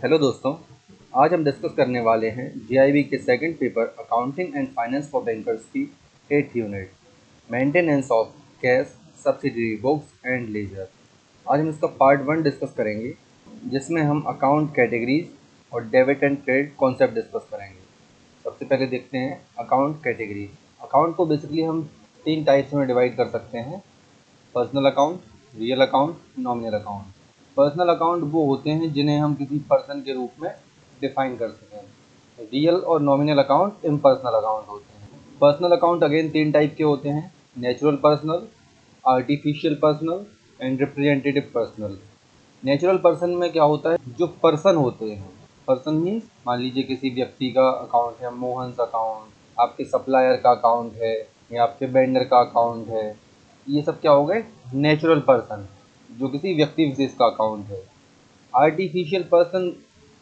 Hello दोस्तों, आज हम डिस्कस करने वाले हैं जीआईबी के second paper accounting and finance for bankers की 8th unit maintenance of cash subsidiary books and ledger. आज हम इसका पार्ट 1 डिस्कस करेंगे, जिसमें हम अकाउंट कैटेगरीज और debit and credit concept discuss करेंगे। सबसे पहले देखते हैं अकाउंट कैटेगरीज। अकाउंट को बेसिकली हम 3 टाइप्स में डिवाइड कर सकते हैं: personal account, real account, nominal account. Personal account वो होते हैं जिन्हें हम किसी पर्सन के रूप में डिफाइन कर सकें। रियल और नॉमिनल अकाउंट इम्पर्सनल अकाउंट होते हैं। पर्सनल अकाउंट अगेन 3 टाइप के होते हैं: natural personal, artificial personal and representative personal. Natural person में क्या होता है, जो पर्सन होते हैं, पर्सन मीन्स मान लीजिए किसी व्यक्ति का अकाउंट है, मोहन्स अकाउंट, आपके सप्लायर का अकाउंट है या आपके वेंडर का अकाउंट है, ये सब क्या हो गए नेचुरल पर्सन, जो किसी व्यक्ति विशेष का अकाउंट है। आर्टिफिशियल पर्सन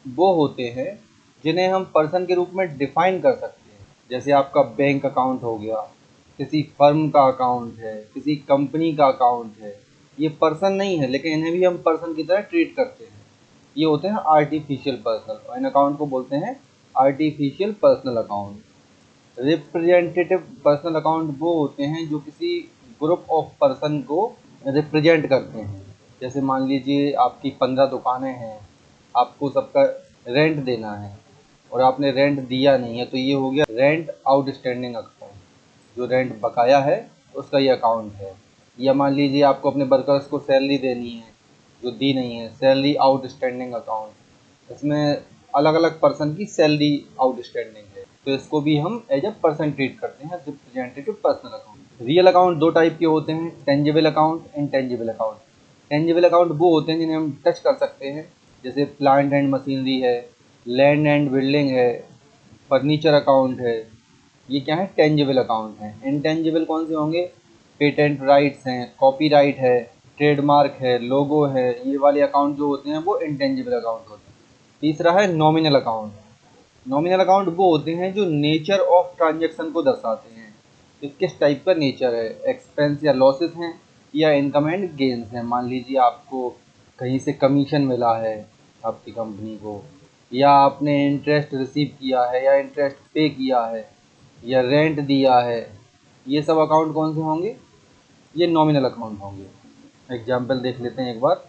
वो होते हैं जिन्हें हम पर्सन के रूप में डिफाइन कर सकते हैं, जैसे आपका बैंक अकाउंट हो गया, किसी फर्म का अकाउंट है, किसी कंपनी का अकाउंट है। ये पर्सन नहीं है लेकिन इन्हें भी हम पर्सन की तरह ट्रीट करते हैं। ये होते हैं आर्टिफिशियल पर्सन और इन अकाउंट को बोलते हैं artificial personal account. Representative personal account वो होते हैं जो किसी ग्रुप ऑफ पर्सन को रिप्रेजेंट करते हैं। जैसे मान लीजिए आपकी 15 दुकानें हैं, आपको सबका रेंट देना है और आपने रेंट दिया नहीं है, तो ये हो गया रेंट आउटस्टैंडिंग अकाउंट। जो रेंट बकाया है उसका ये अकाउंट है। या मान लीजिए आपको अपने वर्कर्स को सैलरी देनी है जो दी नहीं है, सैलरी आउटस्टैंडिंग अकाउंट। इसमें अलग अलग पर्सन की सैलरी आउटस्टैंडिंग है, तो इसको भी हम एज ए पर्सन ट्रीट करते हैं, representative personal account. Real account 2 type के होते हैं: tangible account, intangible account. Tangible account वो होते हैं जिन्हें हम टच कर सकते हैं, जैसे प्लांट एंड मशीनरी है, लैंड एंड बिल्डिंग है, फर्नीचर अकाउंट है। ये क्या है, टेंजिबल अकाउंट है। इनटेंजिबल कौन से होंगे, पेटेंट राइट्स हैं, कॉपीराइट है, ट्रेडमार्क है, लोगो है। ये वाले अकाउंट जो होते हैं वो इनटेंजिबल अकाउंट होते हैं। तीसरा है नॉमिनल अकाउंट। नॉमिनल अकाउंट वो होते हैं जो नेचर ऑफ ट्रांजैक्शन को दर्शाते हैं, कि किस टाइप का नेचर है, एक्सपेंस या लॉसेस हैं या इनकम एंड गेन्स हैं। मान लीजिए आपको कहीं से कमीशन मिला है आपकी कंपनी को, या आपने इंटरेस्ट रिसीव किया है या इंटरेस्ट पे किया है या रेंट दिया है। ये सब अकाउंट कौन से होंगे, ये नॉमिनल अकाउंट होंगे। एग्जाम्पल देख लेते हैं एक बार।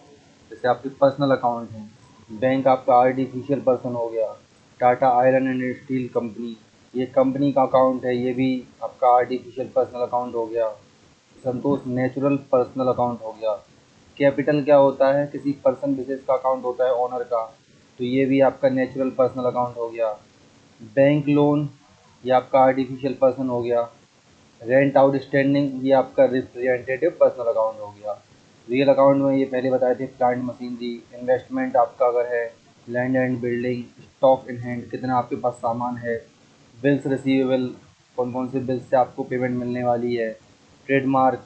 जैसे आपके पर्सनल अकाउंट हैं, बैंक आपका आर्टिफिशियल पर्सन हो गया, Tata iron and steel company, ये कंपनी का अकाउंट है, ये भी आपका आर्टिफिशियल पर्सनल अकाउंट हो गया। संतोष नेचुरल पर्सनल अकाउंट हो गया। कैपिटल क्या होता है, किसी पर्सन विशेष का अकाउंट होता है, ओनर का, तो ये भी आपका नेचुरल पर्सनल अकाउंट हो गया। बैंक लोन, ये आपका आर्टिफिशियल पर्सन हो गया। रेंट आउटस्टैंडिंग, ये आपका रिप्रेजेंटेटिव पर्सनल अकाउंट हो गया। रियल अकाउंट में ये पहले बताए थे, प्लांट मशीनरी, इन्वेस्टमेंट आपका अगर है, land and building, stock in hand, कितना आपके पास सामान है, बिल्स रिसीवेबल, कौन कौन से बिल्स से आपको पेमेंट मिलने वाली है, ट्रेडमार्क,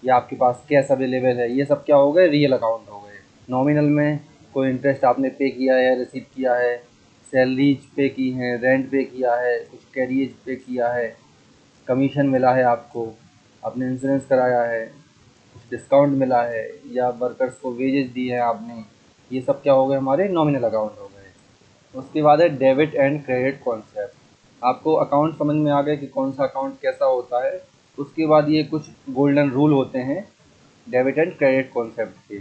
या आपके पास कैश अवेलेबल है। ये सब क्या हो गए, रियल अकाउंट हो गए। नॉमिनल में कोई इंटरेस्ट आपने पे किया है, रिसीव किया है, सैलरीज पे की हैं, रेंट पे किया है, कुछ कैरियज पे किया है, कमीशन मिला है आपको, आपने इंश्योरेंस कराया है, कुछ डिस्काउंट मिला है, या वर्कर्स को वेजेस दिए हैं आपने। ये सब क्या हो गए, हमारे नॉमिनल अकाउंट हो गए। उसके बाद है डेबिट एंड क्रेडिट कॉन्सेप्ट। आपको अकाउंट समझ में आ गया कि कौन सा अकाउंट कैसा होता है। उसके बाद ये कुछ गोल्डन रूल होते हैं डेबिट एंड क्रेडिट कॉन्सेप्ट के।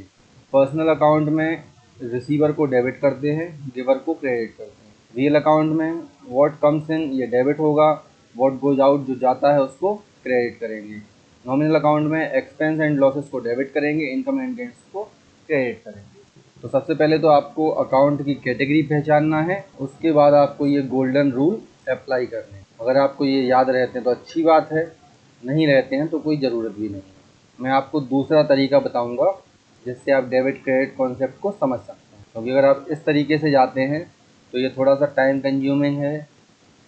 पर्सनल अकाउंट में रिसीवर को डेबिट करते हैं, गिवर को क्रेडिट करते हैं। रियल अकाउंट में व्हाट कम्स इन ये डेबिट होगा, व्हाट गोज आउट जो जाता है उसको क्रेडिट करेंगे। नॉमिनल अकाउंट में एक्सपेंस एंड लॉसेस को डेबिट करेंगे, इनकम एंड गेन्स को क्रेडिट करेंगे। तो सबसे पहले तो आपको अकाउंट की कैटेगरी पहचानना है, उसके बाद आपको ये गोल्डन रूल अप्लाई करने हैं। अगर आपको ये याद रहते हैं तो अच्छी बात है, नहीं रहते हैं तो कोई ज़रूरत भी नहीं है। मैं आपको दूसरा तरीका बताऊंगा जिससे आप डेबिट क्रेडिट कॉन्सेप्ट को समझ सकते हैं, क्योंकि अगर आप इस तरीके से जाते हैं तो ये थोड़ा सा टाइम कंज्यूमिंग है,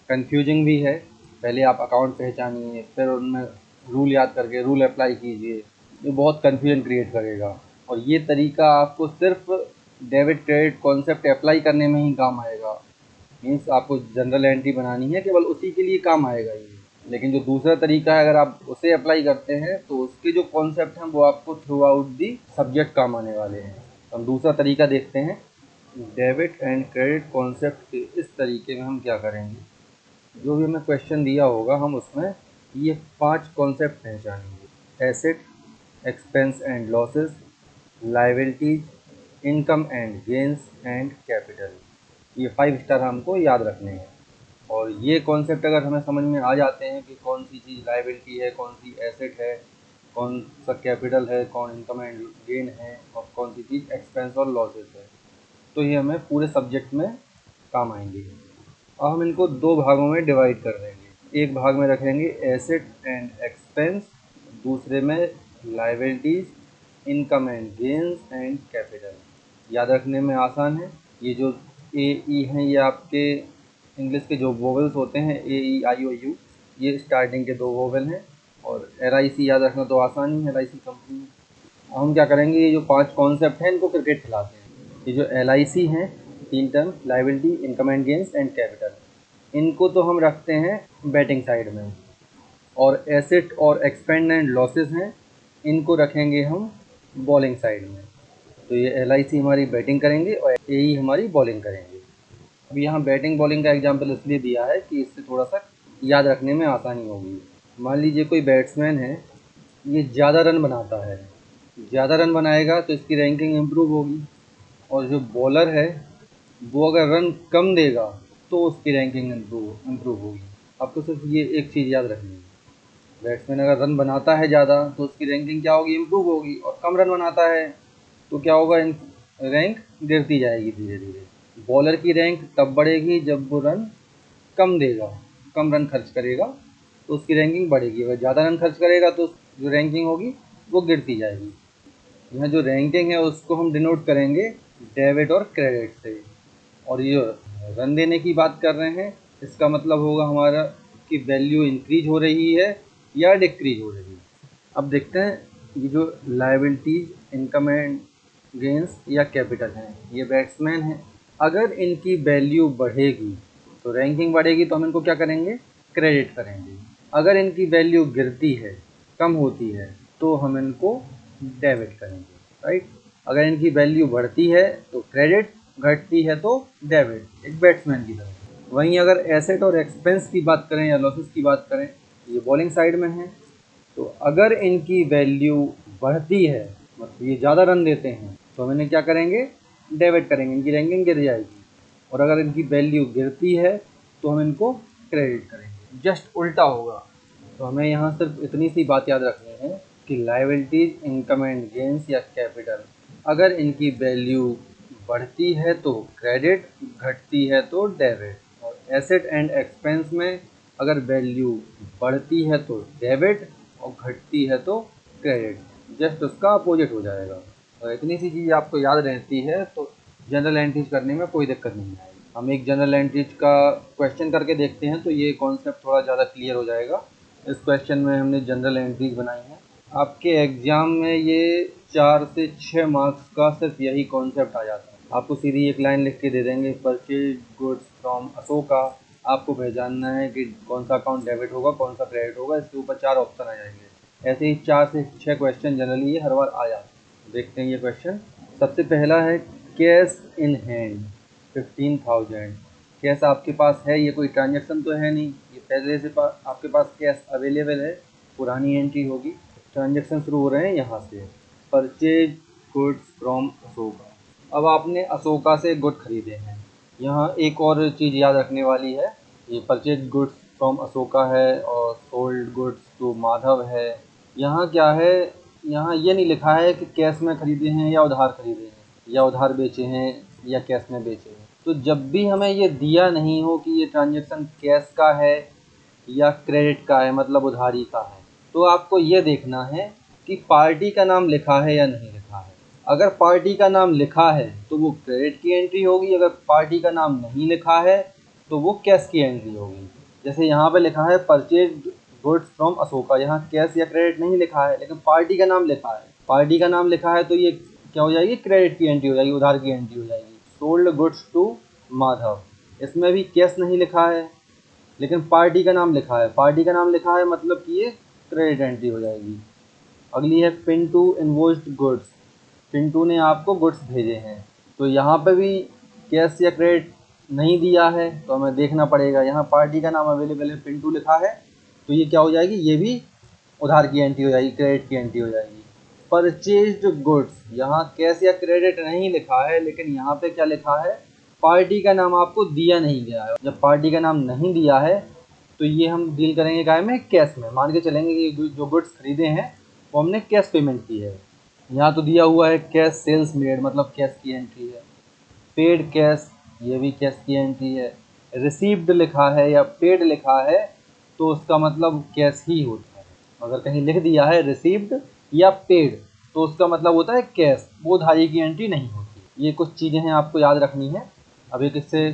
कंफ्यूजिंग भी है। पहले आप अकाउंट पहचानिए, फिर उनमें रूल याद करके रूल अप्लाई कीजिए, ये बहुत कन्फ्यूजन क्रिएट करेगा। और ये तरीका आपको सिर्फ डेबिट क्रेडिट कॉन्सेप्ट अप्लाई करने में ही काम आएगा। मीन्स आपको जनरल एंट्री बनानी है, केवल उसी के लिए काम आएगा ये। लेकिन जो दूसरा तरीका है, अगर आप उसे अप्लाई करते हैं तो उसके जो कॉन्सेप्ट हैं वो आपको थ्रू आउट दी सब्जेक्ट काम आने वाले हैं। तो हम दूसरा तरीका देखते हैं। डेबिट एंड क्रेडिट कॉन्सेप्ट के इस तरीके में हम क्या करेंगे, जो भी हमें क्वेश्चन दिया होगा हम उसमें ये 5 कॉन्सेप्ट पहचानेंगे। Asset, expense and losses, liabilities, income and gains and capital. ये 5 स्टार हमको याद रखने हैं। और ये कॉन्सेप्ट अगर हमें समझ में आ जाते हैं कि कौन सी चीज़ लायबिलिटी है, कौन सी एसेट है, कौन सा कैपिटल है, कौन इनकम एंड गेन है और कौन सी चीज़ एक्सपेंस और लॉसेस है, तो ये हमें पूरे सब्जेक्ट में काम आएंगे। और हम इनको 2 भागों में डिवाइड कर देंगे। एक भाग में रखेंगे एसेट एंड एक्सपेंस, दूसरे में liabilities, income and gains and capital. याद रखने में आसान है। ये जो ए ई हैं ये आपके इंग्लिश के जो वोवेल्स होते हैं, ए ई आई ओ यू, ये स्टार्टिंग के 2 वोवेल हैं। और एल आई सी याद रखना तो आसान ही है, एल आई सी कंपनी। हम क्या करेंगे, ये जो 5 कॉन्सेप्ट हैं इनको क्रिकेट खिलाते हैं। ये जो एल आई सी हैं, 3 term, liability, income and gains and capital, इनको तो हम रखते हैं बैटिंग साइड में। और एसेट और एक्सपेंड एंड लॉसेस हैं, इनको रखेंगे हम बॉलिंग साइड में। तो ये एल आई सी हमारी बैटिंग करेंगे और ए ई हमारी बॉलिंग करेंगे। अब यहाँ बैटिंग बॉलिंग का एग्जाम्पल इसलिए दिया है कि इससे थोड़ा सा याद रखने में आसानी होगी। मान लीजिए कोई बैट्समैन है, ये ज़्यादा रन बनाता है, ज़्यादा रन बनाएगा तो इसकी रैंकिंग इम्प्रूव होगी। और जो बॉलर है वो अगर रन कम देगा तो उसकी रैंकिंग इम्प्रूव होगी। आपको सिर्फ ये एक चीज़ याद रखनी है, बैट्समैन अगर रन बनाता है ज़्यादा तो उसकी रैंकिंग क्या होगी, इम्प्रूव होगी। और कम रन बनाता है तो क्या होगा, रैंक गिरती जाएगी धीरे धीरे। बॉलर की रैंक तब बढ़ेगी जब वो रन कम देगा, कम रन खर्च करेगा तो उसकी रैंकिंग बढ़ेगी। अगर ज़्यादा रन खर्च करेगा तो जो रैंकिंग होगी वो गिरती जाएगी। यहाँ जो रैंकिंग है उसको हम डिनोट करेंगे डेबिट और क्रेडिट से। और ये रन देने की बात कर रहे हैं, इसका मतलब होगा हमारा कि वैल्यू इंक्रीज हो रही है या डिक्रीज हो रही है। अब देखते हैं, ये जो लायबिलिटीज, इनकम एंड गेंस या कैपिटल हैं, ये बैट्समैन हैं। अगर इनकी वैल्यू बढ़ेगी तो रैंकिंग बढ़ेगी, तो हम इनको क्या करेंगे, क्रेडिट करेंगे। अगर इनकी वैल्यू गिरती है, कम होती है, तो हम इनको डेबिट करेंगे, राइट। अगर इनकी वैल्यू बढ़ती है तो क्रेडिट, घटती है तो डेबिट, एक बैट्समैन की तरह। वहीं अगर एसेट और एक्सपेंस की बात करें या लॉसेस की बात करें, ये बॉलिंग साइड में है। तो अगर इनकी वैल्यू बढ़ती है, मतलब ये ज़्यादा रन देते हैं, तो हम इन्हें क्या करेंगे, डेबिट करेंगे, इनकी रैंकिंग गिर जाएगी। और अगर इनकी वैल्यू गिरती है तो हम इनको क्रेडिट करेंगे, जस्ट उल्टा होगा। तो हमें यहाँ सिर्फ इतनी सी बात याद रखनी है कि लायबिलिटीज, इनकम एंड गेंस या कैपिटल, अगर इनकी वैल्यू बढ़ती है तो क्रेडिट, घटती है तो डेबिट। और एसेट एंड एक्सपेंस में अगर वैल्यू बढ़ती है तो डेबिट और घटती है तो क्रेडिट, जस्ट उसका अपोजिट हो जाएगा। और इतनी सी चीज़ आपको याद रहती है तो जनरल एंट्रीज करने में कोई दिक्कत नहीं आएगी। हम एक जनरल एंट्रीज का क्वेश्चन करके देखते हैं तो ये कॉन्सेप्ट थोड़ा ज़्यादा क्लियर हो जाएगा। इस क्वेश्चन में हमने जनरल एंट्रीज बनाई हैं। आपके एग्ज़ाम में ये 4 से 6 मार्क्स का सिर्फ यही कॉन्सेप्ट आ जाता है। आपको सीधी एक लाइन लिख के दे देंगे, परचेज गुड्स फ्रॉम अशोका। आपको पहचानना है कि कौन सा अकाउंट डेबिट होगा, कौन सा क्रेडिट होगा, इसके ऊपर 4 ऑप्शन आ जाएंगे। ऐसे ही 4 से 6 क्वेश्चन जनरली ये हर बार आ जाते हैं। देखते हैं ये क्वेश्चन। सबसे पहला है कैश इन हैंड 15,000। कैश आपके पास है, ये कोई ट्रांजेक्शन तो है नहीं, ये पहले से आपके पास कैश अवेलेबल है, पुरानी एंट्री होगी। ट्रांजेक्शन शुरू हो रहे हैं यहाँ से, परचेज गुड्स फ्रॉम अशोका। अब आपने अशोका से गुड खरीदे हैं। यहाँ एक और चीज़ याद रखने वाली है, ये परचेज गुड्स फ्रॉम अशोका है और सोल्ड गुड्स टू माधव है। यहाँ क्या है, यहाँ ये नहीं लिखा है कि कैश में खरीदे हैं या उधार खरीदे हैं, या उधार बेचे हैं या कैश में बेचे हैं। तो जब भी हमें ये दिया नहीं हो कि ये ट्रांजेक्शन कैश का है या क्रेडिट का है, मतलब उधारी का है, तो आपको ये देखना है कि पार्टी का नाम लिखा है या नहीं लिखा है। अगर पार्टी का नाम लिखा है तो वो क्रेडिट की एंट्री होगी, अगर पार्टी का नाम नहीं लिखा है तो वो कैश की एंट्री होगी। जैसे यहाँ पे लिखा है परचेज गुड्स फ्रॉम अशोका, यहाँ कैश या क्रेडिट नहीं लिखा है लेकिन पार्टी का नाम लिखा है। पार्टी का नाम लिखा है तो ये क्या हो जाएगी, क्रेडिट की एंट्री हो जाएगी, उधार की एंट्री हो जाएगी। सोल्ड गुड्स टू माधव, इसमें भी कैश नहीं लिखा है लेकिन पार्टी का नाम लिखा है। पार्टी का नाम लिखा है मतलब कि ये क्रेडिट एंट्री हो जाएगी। अगली है पिंटू इनवॉइस्ड गुड्स, पिंटू ने आपको गुड्स भेजे हैं, तो यहाँ पे भी कैश या क्रेडिट नहीं दिया है तो हमें देखना पड़ेगा। यहाँ पार्टी का नाम अवेलेबल है, पिंटू लिखा है, तो ये क्या हो जाएगी, ये भी उधार की एंट्री हो जाएगी, क्रेडिट की एंट्री हो जाएगी। परचेज्ड गुड्स, यहाँ कैश या क्रेडिट नहीं लिखा है, लेकिन यहाँ पे क्या लिखा है, पार्टी का नाम आपको दिया नहीं गया है। जब पार्टी का नाम नहीं दिया है तो ये हम डील करेंगे काय में, कैश में। मान के चलेंगे कि जो गुड्स खरीदे हैं वो हमने कैश पेमेंट की है। यहाँ तो दिया हुआ है कैश सेल्स मेड, मतलब कैश की एंट्री है। पेड कैश, ये भी कैश की एंट्री है। रिसीव्ड लिखा है या पेड लिखा है तो उसका मतलब कैश ही होता है। अगर कहीं लिख दिया है रिसीव्ड या पेड तो उसका मतलब होता है कैश, वो उधारी की एंट्री नहीं होती। ये कुछ चीज़ें हैं आपको याद रखनी है। अब एक इससे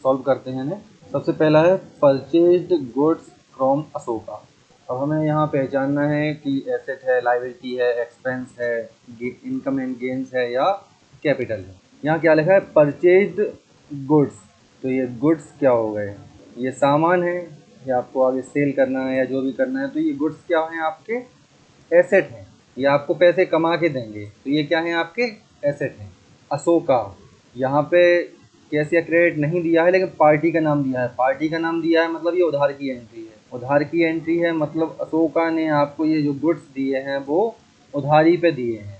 सॉल्व करते हैं इन्हें। सबसे पहला है परचेज्ड गुड्स फ्रॉम अशोका। अब हमें यहाँ पहचानना है कि एसेट है, लायबिलिटी है, एक्सपेंस है, इनकम एंड गेन्स है या कैपिटल है। यहाँ क्या लिखा है, परचेज्ड गुड्स, तो ये गुड्स क्या हो गए, ये सामान है, ये आपको आगे सेल करना है या जो भी करना है, तो ये गुड्स क्या हैं, आपके एसेट हैं, ये आपको पैसे कमा के देंगे, तो ये क्या हैं, आपके एसेट हैं। अशोका, यहाँ पे कैश या क्रेडिट नहीं दिया है लेकिन पार्टी का नाम दिया है। पार्टी का नाम दिया है मतलब ये उधार की एंट्री है, उधार की एंट्री है मतलब अशोका ने आपको ये जो गुड्स दिए हैं वो उधारी पे दिए हैं।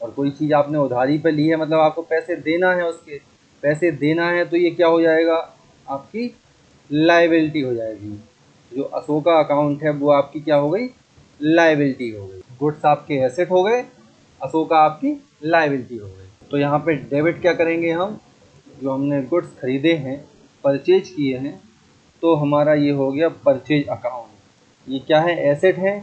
और कोई चीज़ आपने उधारी पे ली है मतलब आपको पैसे देना है, उसके पैसे देना है, तो ये क्या हो जाएगा, आपकी लायबिलिटी हो जाएगी। जो अशोका अकाउंट है वो आपकी क्या हो गई, लायबिलिटी हो गई। गुड्स आपके एसेट हो गए, अशोका आपकी लायबिलिटी हो गई। तो यहाँ पे डेबिट क्या करेंगे हम, जो हमने गुड्स खरीदे हैं, परचेज किए हैं, तो हमारा ये हो गया परचेज अकाउंट। ये क्या है, एसेट है।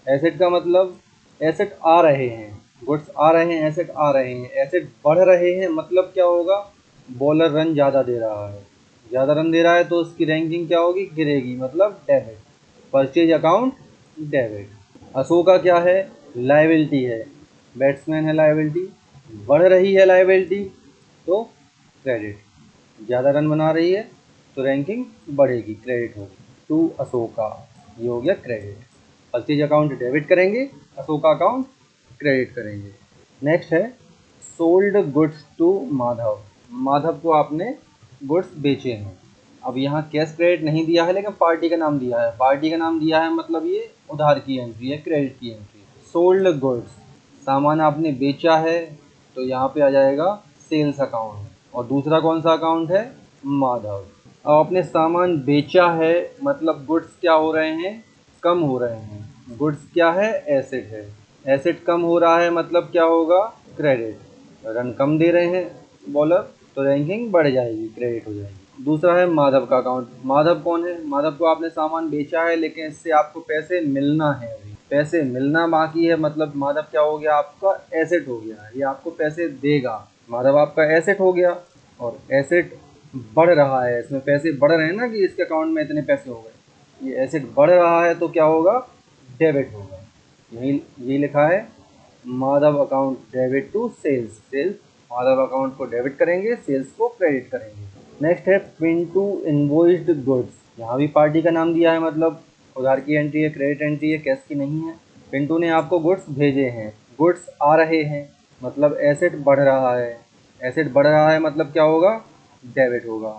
एसेट का मतलब एसेट आ रहे हैं, गुड्स आ रहे हैं, एसेट आ रहे हैं, एसेट बढ़ रहे हैं मतलब क्या होगा, बॉलर रन ज़्यादा दे रहा है, ज़्यादा रन दे रहा है तो उसकी रैंकिंग क्या होगी, गिरेगी, मतलब debit. Purchase account debit. Ashoka क्या है, लायबिलिटी है, बैट्समैन है, लायबिलिटी बढ़ रही है, लायबिलिटी तो क्रेडिट, ज़्यादा रन बना रही है तो रैंकिंग बढ़ेगी, क्रेडिट होगी। टू अशोका, ये हो गया क्रेडिट। परचेज अकाउंट डेबिट करेंगे, अशोका अकाउंट क्रेडिट करेंगे। नेक्स्ट है sold goods to Madhav. Madhav को आपने गुड्स बेचे हैं। अब यहाँ कैश क्रेडिट नहीं दिया है लेकिन पार्टी का नाम दिया है। पार्टी का नाम दिया है मतलब ये उधार की एंट्री है, क्रेडिट की एंट्री। सोल्ड गुड्स, सामान आपने बेचा है तो यहाँ पे आ जाएगा सेल्स अकाउंट। और दूसरा कौन सा अकाउंट है, माधव। अब आपने सामान बेचा है मतलब गुड्स क्या हो रहे हैं, कम हो रहे हैं। गुड्स क्या है, एसेट है, एसेट कम हो रहा है मतलब क्या होगा, क्रेडिट। रन कम दे रहे हैं बॉलर तो रैंकिंग बढ़ जाएगी, क्रेडिट हो जाएगी। दूसरा है माधव का अकाउंट। माधव कौन है, माधव को आपने सामान बेचा है लेकिन इससे आपको पैसे मिलना है, अभी पैसे मिलना बाकी है, मतलब माधव क्या हो गया, आपका एसेट हो गया, ये आपको पैसे देगा। माधव आपका एसेट हो गया और एसेट बढ़ रहा है, इसमें पैसे बढ़ रहे हैं ना कि इसके अकाउंट में इतने पैसे हो गए, ये एसेट बढ़ रहा है तो क्या होगा, डेबिट होगा। यही लिखा है, Madhav account debit to sales. Sales, Madhav account को डेबिट करेंगे, सेल्स को क्रेडिट करेंगे। नेक्स्ट है पिंटू इनवॉइस्ड गुड्स। यहाँ भी पार्टी का नाम दिया है मतलब उधार की एंट्री है, क्रेडिट एंट्री है, कैश की नहीं है। पिंटू ने आपको गुड्स भेजे हैं, गुड्स आ रहे हैं मतलब एसेट बढ़ रहा है, एसेट बढ़ रहा है मतलब क्या होगा, डेबिट होगा।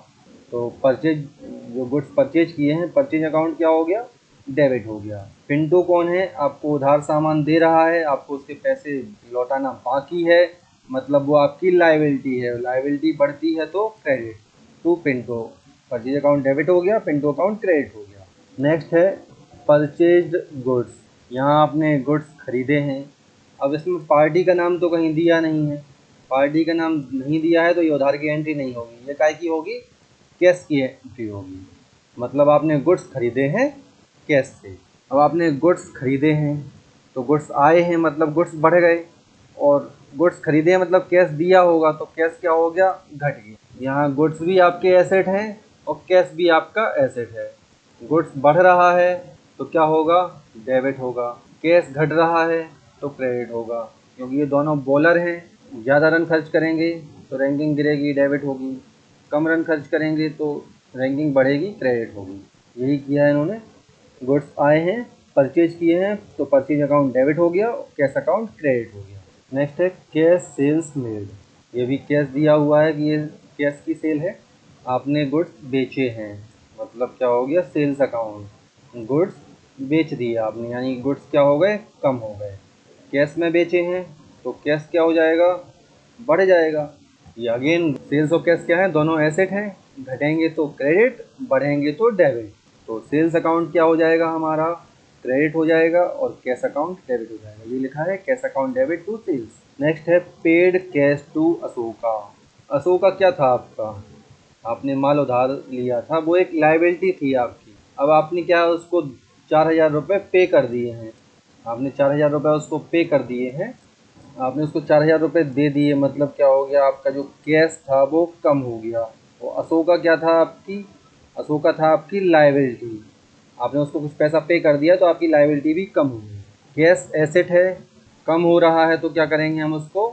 तो परचेज, जो गुड्स परचेज किए हैं, परचेज अकाउंट क्या हो गया, डेबिट हो गया। पिंटू कौन है, आपको उधार सामान दे रहा है, आपको उसके पैसे लौटाना बाकी है मतलब वो आपकी लायबिलिटी है, लायबिलिटी बढ़ती है तो credit to Pintu. Purchase account debit हो गया, पिंटू अकाउंट क्रेडिट हो गया। नेक्स्ट है परचेज्ड गुड्स। यहाँ आपने गुड्स खरीदे हैं। अब इसमें पार्टी का नाम तो कहीं दिया नहीं है, पार्टी का नाम नहीं दिया है तो ये उधार की एंट्री नहीं होगी, ये काय की होगी, कैश की एंट्री होगी। मतलब आपने गुड्स खरीदे हैं कैश से। अब आपने गुड्स खरीदे हैं तो गुड्स आए हैं मतलब गुड्स बढ़ गए, और गुड्स खरीदे हैं मतलब कैश दिया होगा तो कैश क्या हो गया, घट गया। यहाँ गुड्स भी आपके एसेट हैं और कैश भी आपका एसेट है। गुड्स बढ़ रहा है तो क्या होगा, डेबिट होगा। कैश घट रहा है तो क्रेडिट होगा, क्योंकि ये दोनों बॉलर हैं। ज़्यादा रन खर्च करेंगे तो रैंकिंग गिरेगी, डेबिट होगी। कम रन खर्च करेंगे तो रैंकिंग बढ़ेगी, क्रेडिट होगी। यही किया है इन्होंने। गुड्स आए हैं, परचेज किए हैं तो परचेज अकाउंट डेबिट हो गया, कैश अकाउंट क्रेडिट हो गया। नेक्स्ट है कैश सेल्स मेड। ये भी कैश दिया हुआ है कि ये कैश की सेल है। आपने गुड्स बेचे हैं, मतलब क्या हो गया, सेल्स अकाउंट। गुड्स बेच दिए आपने, यानी गुड्स क्या हो गए, कम हो गए। कैश में बेचे हैं तो कैश क्या हो जाएगा, बढ़ जाएगा। ये अगेन सेल्स और कैश क्या है, दोनों एसेट हैं। घटेंगे तो क्रेडिट, बढ़ेंगे तो डेबिट। तो सेल्स अकाउंट क्या हो जाएगा हमारा, क्रेडिट हो जाएगा, और कैश अकाउंट डेबिट हो जाएगा। ये लिखा है cash account debit to sales. Next है paid cash to Ashoka. Ashoka क्या था आपका, आपने माल उधार लिया था, वो एक लाइबिलिटी थी आपकी। अब आपने क्या उसको 4,000 रुपये पे कर दिए हैं। आपने 4,000 रुपये उसको पे कर दिए हैं। आपने उसको 4,000 रुपये दे दिए, मतलब क्या हो गया, आपका जो कैश था वो कम हो गया। वो अशोका क्या था आपकी, अशोका था आपकी लाइबिलिटी। आपने उसको कुछ पैसा पे कर दिया तो आपकी लाइबिलिटी भी कम हो गई। कैश एसेट है, कम हो रहा है तो क्या करेंगे, हम उसको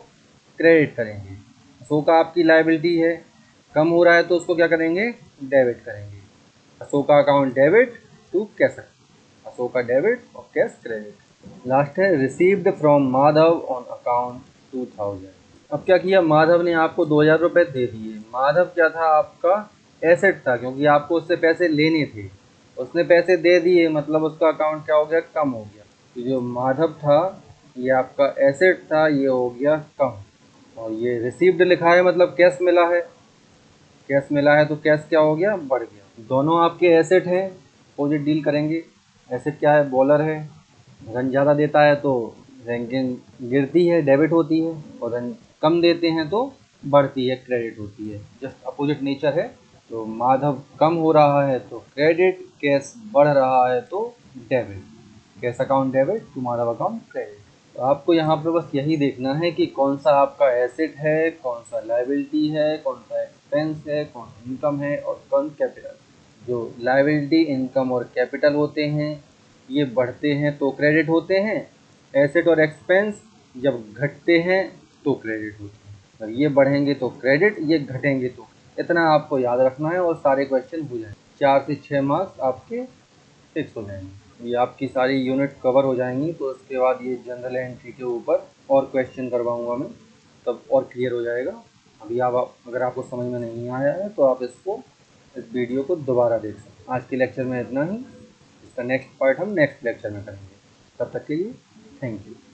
क्रेडिट करेंगे। अशोका आपकी लाइबिलिटी है, कम हो रहा है तो उसको क्या करेंगे, डेबिट करेंगे। Ashoka account debit to cash, Ashoka debit और कैश क्रेडिट। लास्ट है received from Madhav on account 2000। अब क्या किया, माधव ने आपको 2,000 रुपये दे दिए। माधव क्या था आपका, एसेट था, क्योंकि आपको उससे पैसे लेने थे। उसने पैसे दे दिए, मतलब उसका अकाउंट क्या हो गया, कम हो गया। तो जो माधव था ये आपका एसेट था, ये हो गया कम। और ये रिसीव्ड लिखा है, मतलब कैश मिला है। कैश मिला है तो कैश क्या हो गया, बढ़ गया। दोनों आपके एसेट हैं, अपोजिट डील करेंगे। एसेट क्या है, बॉलर है। रन ज़्यादा देता है तो रैंकिंग गिरती है, डेबिट होती है। और रन कम देते हैं तो बढ़ती है, क्रेडिट होती है। जस्ट अपोजिट नेचर है। तो माधव कम हो रहा है तो क्रेडिट, कैश बढ़ रहा है तो debit. Cash account debit to Madhav account credit. तो आपको यहाँ पर बस यही देखना है कि कौन सा आपका एसेट है, कौन सा लाइबिलिटी है, कौन सा एक्सपेंस है, कौन सा इनकम है और कौन कैपिटल। जो लाइबिलिटी, इनकम और कैपिटल होते हैं ये बढ़ते हैं तो क्रेडिट होते हैं। एसेट और एक्सपेंस जब घटते हैं तो क्रेडिट होते हैं। और ये बढ़ेंगे तो क्रेडिट, ये घटेंगे तो। इतना आपको याद रखना है और सारे क्वेश्चन हो जाएंगे। 4 से 6 मार्क्स आपके फिक्स हो जाएंगे। ये आपकी सारी यूनिट कवर हो जाएंगी। तो उसके बाद ये जनरल एंट्री के ऊपर और क्वेश्चन करवाऊँगा मैं, तब और क्लियर हो जाएगा। अभी आप अगर आपको समझ में नहीं आया है तो आप इस वीडियो को दोबारा देख सकते हैं। आज के लेक्चर में इतना ही। इसका नेक्स्ट पार्ट हम नेक्स्ट लेक्चर में करेंगे। तब तक के लिए थैंक यू।